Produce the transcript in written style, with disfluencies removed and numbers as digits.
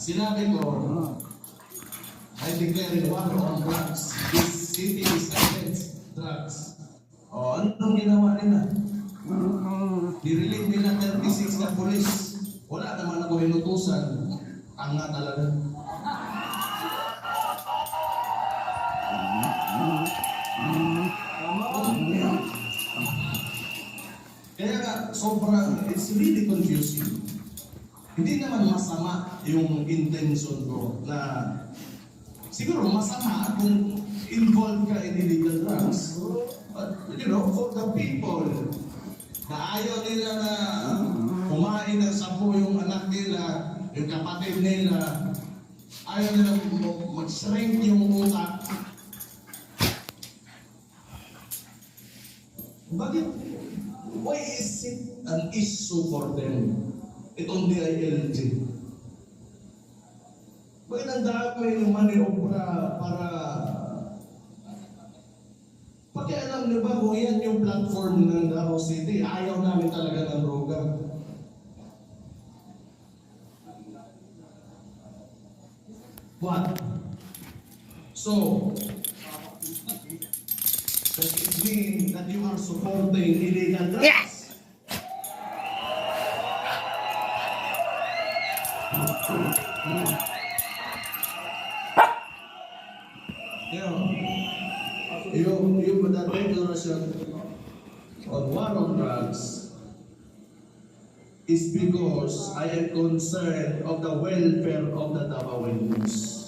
sinabi ko, I declare war on drugs. This city is against drugs. O, anong ginawa nila? Nirelieve nila 36 na polis. Wala naman ako inutusan. Tanga talaga. Kaya nga, sobrang, it's really confusing. Hindi naman masama yung intention ko na siguro masama kung involved ka in illegal drugs. But, you know, for the people na ayaw nila na kumain ng sapo yung anak nila, yung kapatid nila, ayaw nila mag-shrink yung utak. Bakit? Why is it an issue for them? Itong DILG. Bakit ang dami ng maniobra para pakialam niyo ba kung yan yung platform ng Davao City? Ayaw namin talaga ng droga. What? So, does it mean that you are supporting illegal drugs? Yes! Yung declaration on war on drugs is because I am concerned of the welfare of the Davaoenos.